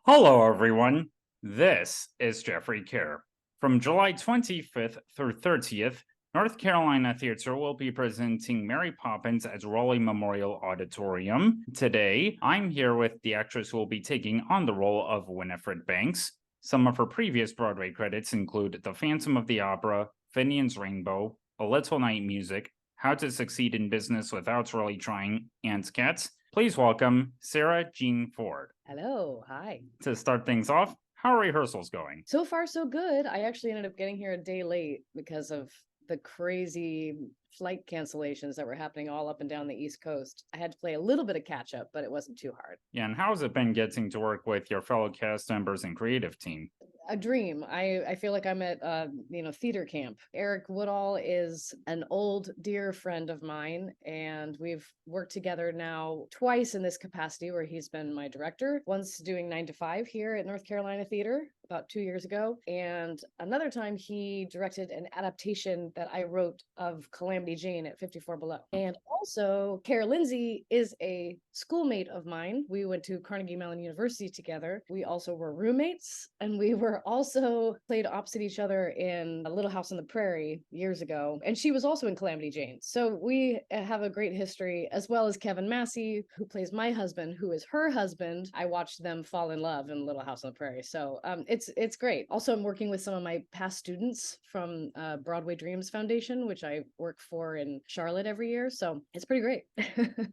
Hello, everyone. This is Jeffrey Kerr. From July 25th through 30th, North Carolina Theater will be presenting Mary Poppins at Raleigh Memorial Auditorium. Today, I'm here with the actress who will be taking on the role of Winifred Banks. Some of her previous Broadway credits include The Phantom of the Opera, FINIAN'S RAINBOw, A Little Night Music, How to Succeed in Business Without Really Trying, and Cats. Please welcome Sara Jean Ford. Hello, hi. To start things off, how are rehearsals going? So far, so good. I actually ended up getting here a day late because of the crazy flight cancellations that were happening all up and down the East Coast. I had to play a little bit of catch up, but it wasn't too hard. Yeah, and how's it been getting to work with your fellow cast members and creative team? A dream. I feel like I'm at theater camp. Eric Woodall is an old dear friend of mine, and we've worked together now twice in this capacity where he's been my director. Once doing 9 to 5 here at North Carolina Theater about 2 years ago, and another time he directed an adaptation that I wrote of Calamity Jane at 54 Below. And also, Kara Lindsay is a schoolmate of mine. We went to Carnegie Mellon University together. We also were roommates, and we were also played opposite each other in A Little House on the Prairie years ago. And she was also in Calamity Jane. So we have a great history, as well as Kevin Massey, who plays my husband, who is her husband. I watched them fall in love in Little House on the Prairie. So it's great. Also, I'm working with some of my past students from Broadway Dreams Foundation, which I work for in Charlotte every year. So it's pretty great.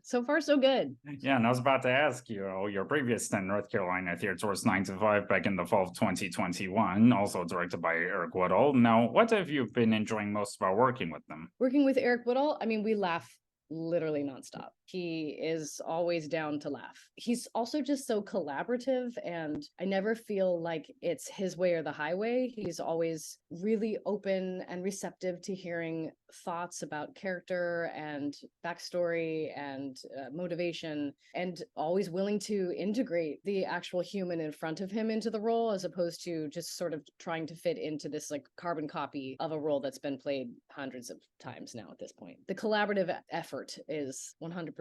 So far, so good. Yeah, and I was about to ask you, your previous stint in North Carolina Theater was 9 to 5 back in the fall of 2021, also directed by Eric Woodall. Now, what have you been enjoying most about working with them? Working with Eric Woodall, I mean, we laugh literally nonstop. He is always down to laugh. He's also just so collaborative, and I never feel like it's his way or the highway. He's always really open and receptive to hearing thoughts about character and backstory and motivation, and always willing to integrate the actual human in front of him into the role, as opposed to just sort of trying to fit into this like carbon copy of a role that's been played hundreds of times now at this point. The collaborative effort is 100%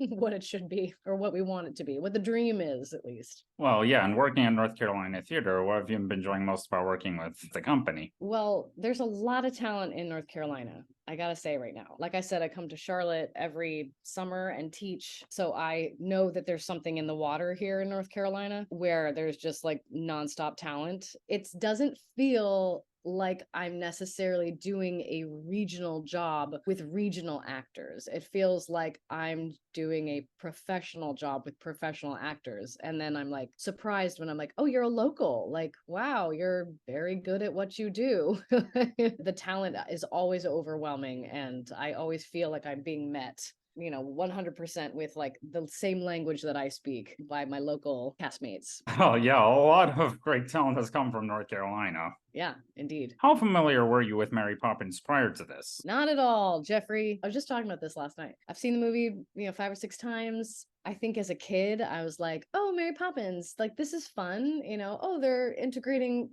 what it should be, or what we want it to be, what the dream is, at least. Well, yeah, and working at North Carolina Theater, what have you been enjoying most about working with the company? Well, there's a lot of talent in North Carolina. I gotta say right now. Like I said, I come to Charlotte every summer and teach. So I know that there's something in the water here in North Carolina where there's just like nonstop talent. It doesn't feel like I'm necessarily doing a regional job with regional actors. It feels like I'm doing a professional job with professional actors. And then I'm like surprised when I'm like, oh, you're a local. Like, wow, you're very good at what you do. The talent is always overwhelming. And I always feel like I'm being met 100% with like the same language that I speak by my local castmates. Oh, yeah, a lot of great talent has come from North Carolina. Yeah, indeed. How familiar were you with Mary Poppins prior to this? Not at all, Jeffrey. I was just talking about this last night. I've seen the movie, 5 or 6 times. I think as a kid, I was like, oh, Mary Poppins, like, this is fun. Oh, they're integrating,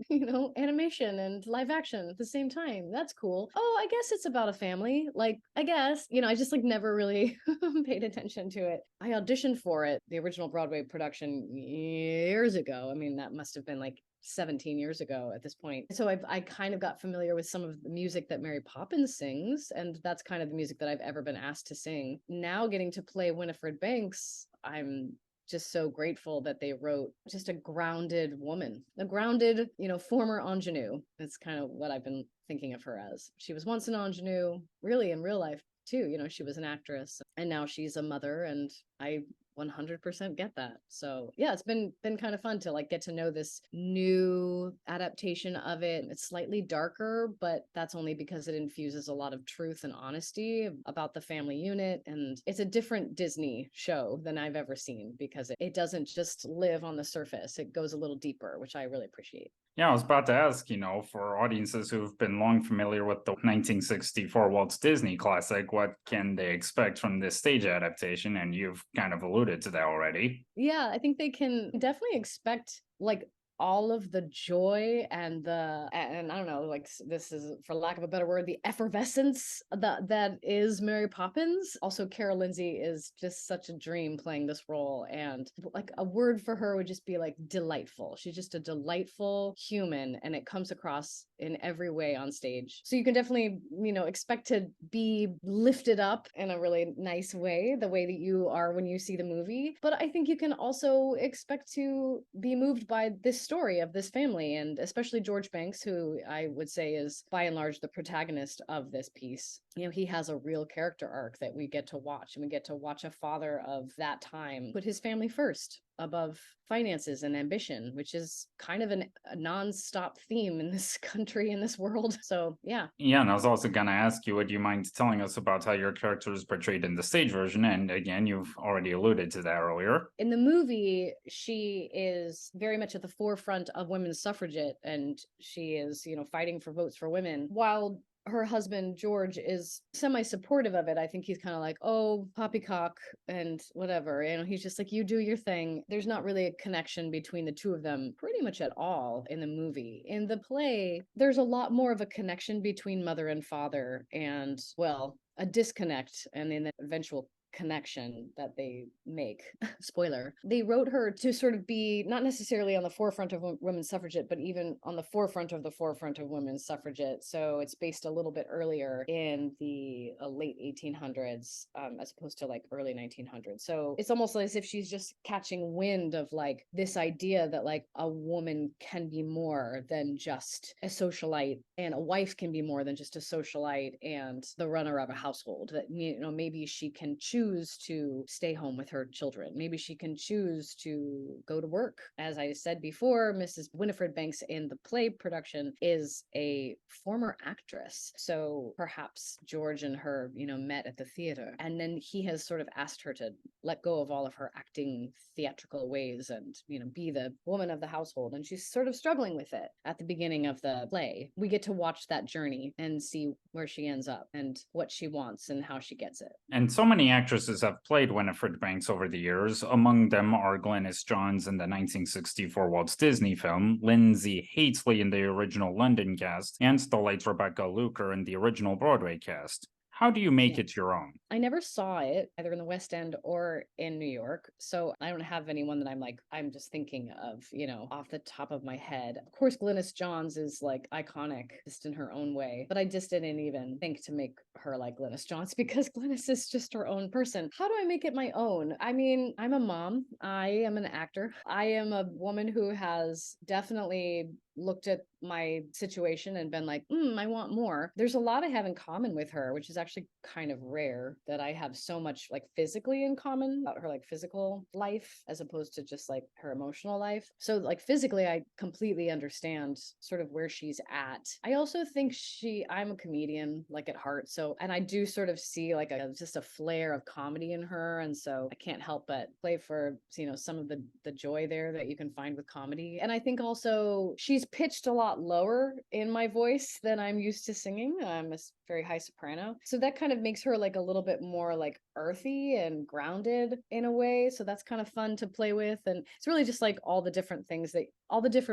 animation and live action at the same time. That's cool. Oh, I guess it's about a family. Like, I guess, I just like never really paid attention to it. I auditioned for it, the original Broadway production years ago. I mean, that must have been like 17 years ago at this point. So I kind of got familiar with some of the music that Mary Poppins sings, and that's kind of the music that I've ever been asked to sing. Now getting to play Winifred Banks, I'm just so grateful that they wrote just a grounded woman, a grounded, former ingenue. That's kind of what I've been thinking of her as. She was once an ingenue, really in real life too. She was an actress, and now she's a mother, and I 100% get that. So yeah, it's been kind of fun to like get to know this new adaptation of it. It's slightly darker, but that's only because it infuses a lot of truth and honesty about the family unit. And it's a different Disney show than I've ever seen, because it doesn't just live on the surface. It goes a little deeper, which I really appreciate. Yeah, I was about to ask, for audiences who've been long familiar with the 1964 Walt Disney classic, what can they expect from this stage adaptation? And you've kind of alluded to that already. Yeah, I think they can definitely expect like all of the joy and and I don't know, like this is, for lack of a better word, the effervescence that is Mary Poppins. Also, Carol Lindsay is just such a dream playing this role, and like a word for her would just be like delightful. She's just a delightful human, and it comes across in every way on stage. So you can definitely, expect to be lifted up in a really nice way, the way that you are when you see the movie. But I think you can also expect to be moved by this story of this family, and especially George Banks, who I would say is by and large the protagonist of this piece. He has a real character arc that we get to watch, and we get to watch a father of that time put his family first above finances and ambition, which is kind of a non-stop theme in this country, in this world. So yeah. Yeah, and I was also gonna ask you, would you mind telling us about how your character is portrayed in the stage version? And again, you've already alluded to that earlier. In the movie, she is very much at the forefront of women's suffragette, and she is, fighting for votes for women, while her husband George is semi-supportive of it. I think he's kind of like, oh, poppycock and whatever. He's just like, you do your thing. There's not really a connection between the two of them pretty much at all in the movie. In the play, there's a lot more of a connection between mother and father, and, well, a disconnect and then the eventual connection that they make. Spoiler. They wrote her to sort of be not necessarily on the forefront of women's suffragette, but even on the forefront of women's suffragette. So it's based a little bit earlier in the late 1800s, as opposed to like early 1900s. So it's almost as if she's just catching wind of like this idea that like a woman can be more than just a socialite, and a wife can be more than just a socialite and the runner of a household. That, maybe she can choose to stay home with her children. Maybe she can choose to go to work. As I said before, Mrs. Winifred Banks in the play production is a former actress. So perhaps George and her, met at the theater. And then he has sort of asked her to let go of all of her acting theatrical ways and, be the woman of the household. And she's sort of struggling with it at the beginning of the play. We get to watch that journey and see where she ends up and what she wants and how she gets it. And so many actresses have played Winifred Banks over the years. Among them are Glynis Johns in the 1964 Walt Disney film, Lindsay Hately in the original London cast, and the late Rebecca Luker in the original Broadway cast. How do you make it your own? I never saw it either in the West End or in New York. So I don't have anyone that I'm just thinking of, off the top of my head. Of course, Glynis Johns is like iconic just in her own way, but I just didn't even think to make her like Glynis Johns because Glynis is just her own person. How do I make it my own? I mean, I'm a mom. I am an actor. I am a woman who has definitely looked at my situation and been like, I want more. There's a lot I have in common with her, which is actually kind of rare, that I have so much like physically in common about her like physical life as opposed to just like her emotional life. So like physically, I completely understand sort of where she's at. I also think I'm a comedian like at heart. So, and I do sort of see like just a flair of comedy in her. And so I can't help but play for, some of the joy there that you can find with comedy. And I think also she's pitched a lot lower in my voice than I'm used to singing. I'm a very high soprano. So that kind of makes her like a little bit more like earthy and grounded in a way. So that's kind of fun to play with. And it's really just like all the different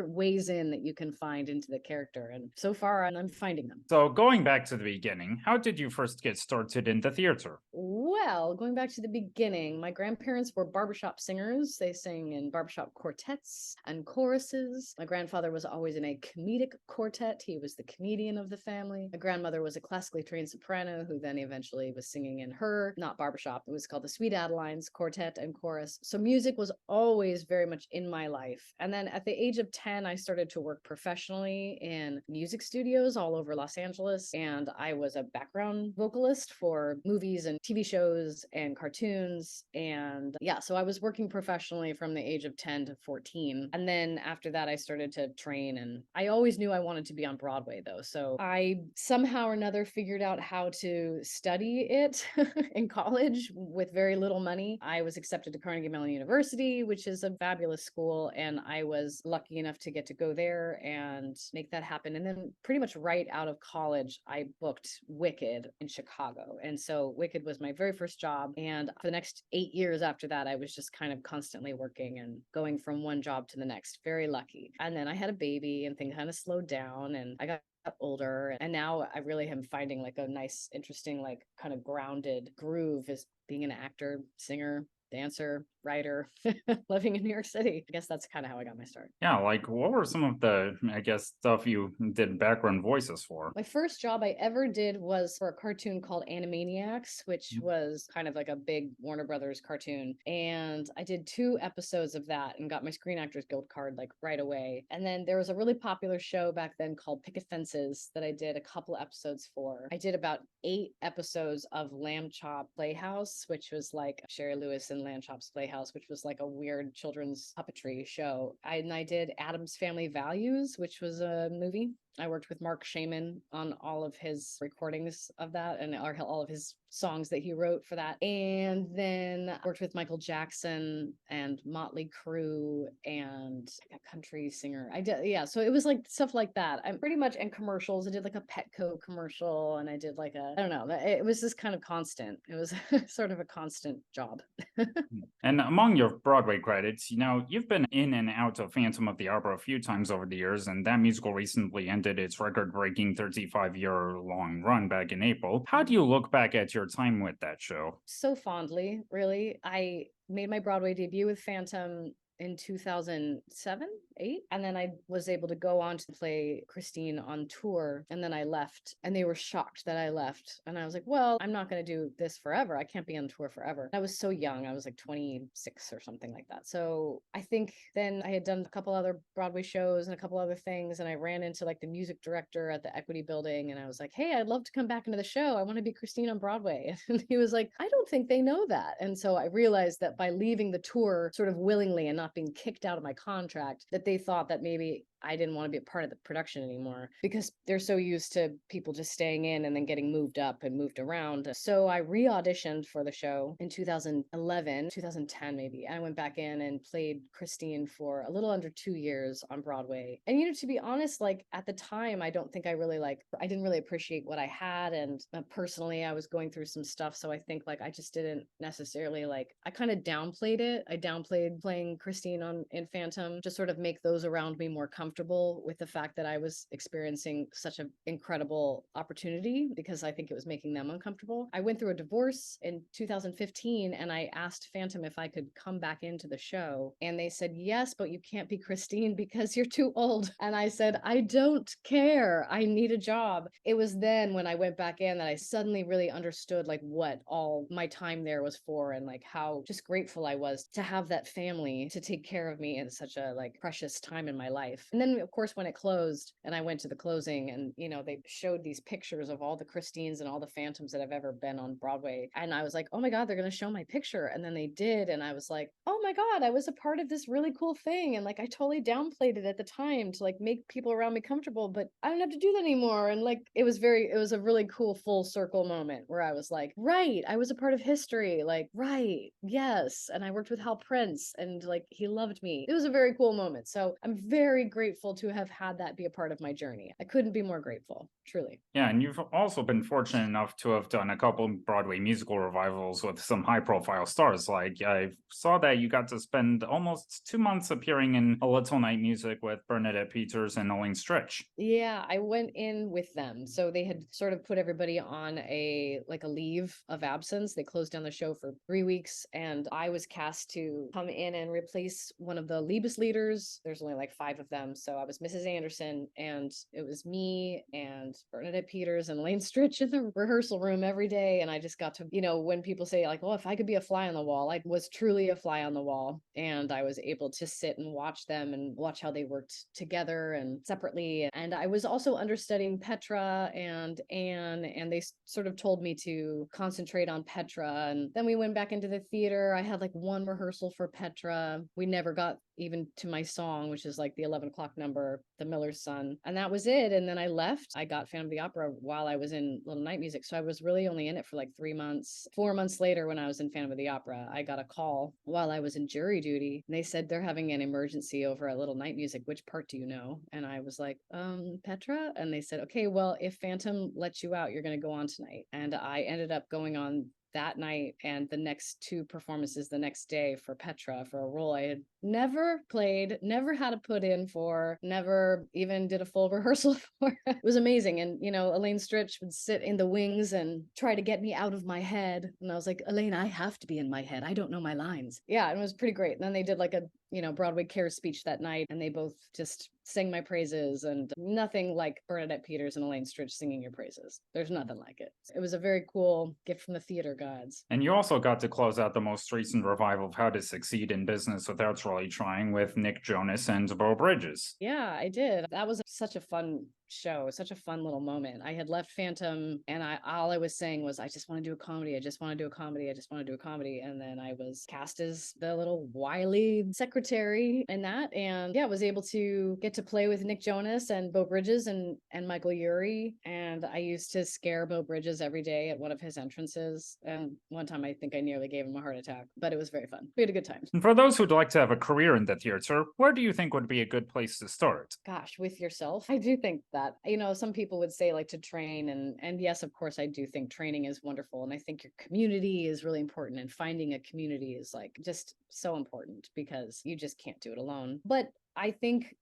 ways in that you can find into the character. And so far, I'm finding them. So going back to the beginning, how did you first get started in the theater? Well, going back to the beginning, my grandparents were barbershop singers. They sang in barbershop quartets and choruses. My grandfather was always in a comedic quartet. He was the comedian of the family. My grandmother was a classically trained soprano who then eventually was singing in her, not barbershop, it was called the Sweet Adelines Quartet and Chorus. So music was always very much in my life. And then at the age of 10, I started to work professionally in music studios all over Los Angeles. And I was a background vocalist for movies and TV shows and cartoons. And yeah, so I was working professionally from the age of 10 to 14. And then after that, I started to train, and I always knew I wanted to be on Broadway though. So I somehow or another figured out how to study it in college with very little money. I was accepted to Carnegie Mellon University, which is a fabulous school, and I was lucky enough to get to go there and make that happen. And then pretty much right out of college, I booked Wicked in Chicago. And so Wicked was my very first job. And for the next 8 years after that, I was just kind of constantly working and going from one job to the next. Very lucky. And then I had a baby and things kind of slowed down, and I got older, and now I really am finding like a nice, interesting, like kind of grounded groove as being an actor, singer, dancer, writer, living in New York City. I guess that's kind of how I got my start. Yeah, like what were some of the, I guess, stuff you did background voices for? My first job I ever did was for a cartoon called Animaniacs, which Mm. was kind of like a big Warner Brothers cartoon. And I did 2 episodes of that and got my Screen Actors Guild card like right away. And then there was a really popular show back then called Picket Fences that I did a couple episodes for. I did about 8 episodes of Lamb Chop Playhouse, which was like Sherry Lewis and Lamb Chop's Playhouse, which was like a weird children's puppetry show. And I did Adam's Family Values, which was a movie. I worked with Mark Shaman on all of his recordings of that and all of his songs that he wrote for that. And then I worked with Michael Jackson and Motley Crue and a country singer. I did, yeah. So it was like stuff like that. I'm pretty much in commercials. I did like a Petco commercial, and I did like I don't know. It was just kind of constant. It was sort of a constant job. And among your Broadway credits, you've been in and out of Phantom of the Opera a few times over the years, and that musical recently ended its record-breaking 35-year-long run back in April. How do you look back at your time with that show? So fondly, really. I made my Broadway debut with Phantom in 2007, 8. And then I was able to go on to play Christine on tour. And then I left, and they were shocked that I left. And I was like, well, I'm not going to do this forever. I can't be on tour forever. I was so young. I was like 26 or something like that. So I think then I had done a couple other Broadway shows and a couple other things. And I ran into like the music director at the Equity Building. And I was like, hey, I'd love to come back into the show. I want to be Christine on Broadway. And he was like, I don't think they know that. And so I realized that by leaving the tour sort of willingly and not being kicked out of my contract, that they thought that maybe I didn't want to be a part of the production anymore because they're so used to people just staying in and then getting moved up and moved around. So I re-auditioned for the show in 2011, 2010 maybe. I went back in and played Christine for a little under 2 years on Broadway. And to be honest, like at the time, I don't think I didn't really appreciate what I had. And personally, I was going through some stuff. So I think like I just didn't necessarily I kind of downplayed it. I downplayed playing Christine in Phantom to sort of make those around me more comfortable with the fact that I was experiencing such an incredible opportunity because I think it was making them uncomfortable. I went through a divorce in 2015 and I asked Phantom if I could come back into the show. And they said, yes, but you can't be Christine because you're too old. And I said, I don't care. I need a job. It was then when I went back in that I suddenly really understood like what all my time there was for and like how just grateful I was to have that family to take care of me in such a like precious time in my life. And then of course when it closed and I went to the closing and they showed these pictures of all the Christines and all the Phantoms that have ever been on Broadway, and I was like, oh my god, they're going to show my picture. And then they did, and I was like, oh my god, I was a part of this really cool thing, and like I totally downplayed it at the time to like make people around me comfortable, but I don't have to do that anymore. And like it was a really cool full circle moment where I was like, right, I was a part of history, like right, yes. And I worked with Hal Prince and like he loved me. It was a very cool moment. So I'm very grateful to have had that be a part of my journey. I couldn't be more grateful, truly. Yeah, and you've also been fortunate enough to have done a couple Broadway musical revivals with some high-profile stars. Like I saw that you got to spend almost 2 months appearing in A Little Night Music with Bernadette Peters and Elaine Stritch. Yeah, I went in with them. So they had sort of put everybody on a leave of absence. They closed down the show for 3 weeks, and I was cast to come in and replace one of the Liebesleaders. There's only like 5 of them. So I was Mrs. Anderson, and it was me and Bernadette Peters and Elaine Stritch in the rehearsal room every day. And I just got to, when people say like, oh, if I could be a fly on the wall, I was truly a fly on the wall. And I was able to sit and watch them and watch how they worked together and separately. And I was also understudying Petra and Anne, and they sort of told me to concentrate on Petra. And then we went back into the theater. I had like 1 rehearsal for Petra. We never got even to my song, which is like the 11 o'clock number, The Miller's Son. And that was it. And then I left. I got Phantom of the Opera while I was in Little Night Music. So I was really only in it for like 3 months. 4 months later, when I was in Phantom of the Opera, I got a call while I was in jury duty. And they said they're having an emergency over at Little Night Music. Which part do you know? And I was like, Petra. And they said, okay, well, if Phantom lets you out, you're going to go on tonight. And I ended up going on that night and the next 2 performances the next day for Petra, for a role I had never played, never had to put in for, never even did a full rehearsal for. It was amazing. And, Elaine Stritch would sit in the wings and try to get me out of my head. And I was like, Elaine, I have to be in my head. I don't know my lines. Yeah, it was pretty great. And then they did like a Broadway Care speech that night, and they both just sang my praises, and nothing like Bernadette Peters and Elaine Stritch singing your praises. There's nothing like it. It was a very cool gift from the theater gods. And you also got to close out the most recent revival of How to Succeed in Business Without Really Trying with Nick Jonas and Beau Bridges. Yeah, I did. That was such a fun show, such a fun little moment. I had left Phantom, and all I was saying was, I just want to do a comedy. I just want to do a comedy. I just want to do a comedy. And then I was cast as the little wily secretary in that, and yeah, was able to get to play with Nick Jonas and Beau Bridges and Michael Urie. And I used to scare Beau Bridges every day at one of his entrances. And one time I think I nearly gave him a heart attack, but it was very fun. We had a good time. And for those who'd like to have a career in the theater, where do you think would be a good place to start? Gosh, with yourself. I do think that, some people would say like to train, and yes, of course, I do think training is wonderful. And I think your community is really important, and finding a community is like just so important, because you just can't do it alone. But I think,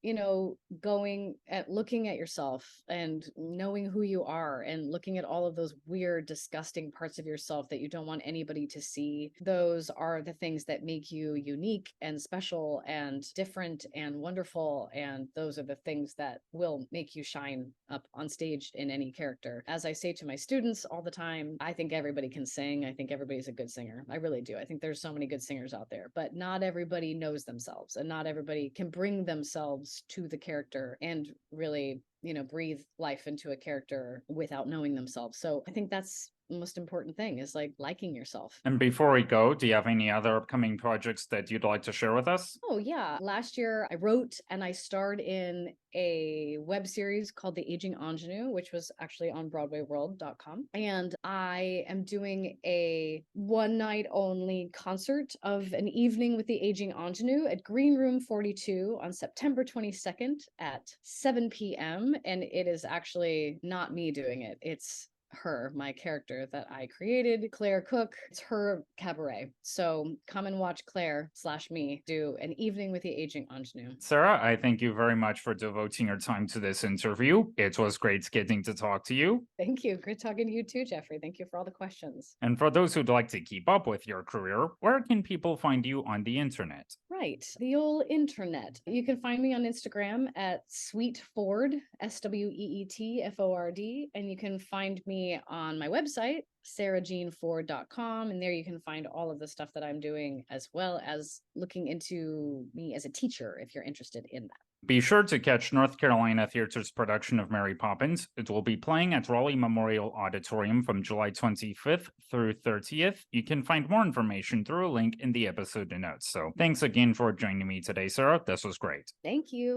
looking at yourself and knowing who you are, and looking at all of those weird, disgusting parts of yourself that you don't want anybody to see, those are the things that make you unique and special and different and wonderful. And those are the things that will make you shine up on stage in any character. As I say to my students all the time, I think everybody can sing. I think everybody's a good singer. I really do. I think there's so many good singers out there, but not everybody knows themselves, and not everybody can bring themselves to the character and really, breathe life into a character without knowing themselves. So I think that's the most important thing, is like liking yourself. And before we go, do you have any other upcoming projects that you'd like to share with us? Oh, yeah. Last year I wrote and I starred in a web series called The Aging Ingenue, which was actually on BroadwayWorld.com. And I am doing a one night only concert of An Evening with the Aging Ingenue at Green Room 42 on September 22nd at 7 p.m. And it is actually not me doing it. It's her, my character that I created, Claire Cook. It's her cabaret. So come and watch Claire/me do An Evening with the Aging Ingenue. Sara, I thank you very much for devoting your time to this interview. It was great getting to talk to you. Thank you. Good talking to you too, Jeffrey. Thank you for all the questions. And for those who'd like to keep up with your career, where can people find you on the internet? Right. The old internet. You can find me on Instagram at Sweet Ford, SWEETFORD. And you can find me on my website, SaraJeanFord.com. And there you can find all of the stuff that I'm doing, as well as looking into me as a teacher if you're interested in that. Be sure to catch North Carolina Theater's production of Mary Poppins. It will be playing at Raleigh Memorial Auditorium from July 25th through 30th. You can find more information through a link in the episode notes. So thanks again for joining me today, Sara. This was great. Thank you.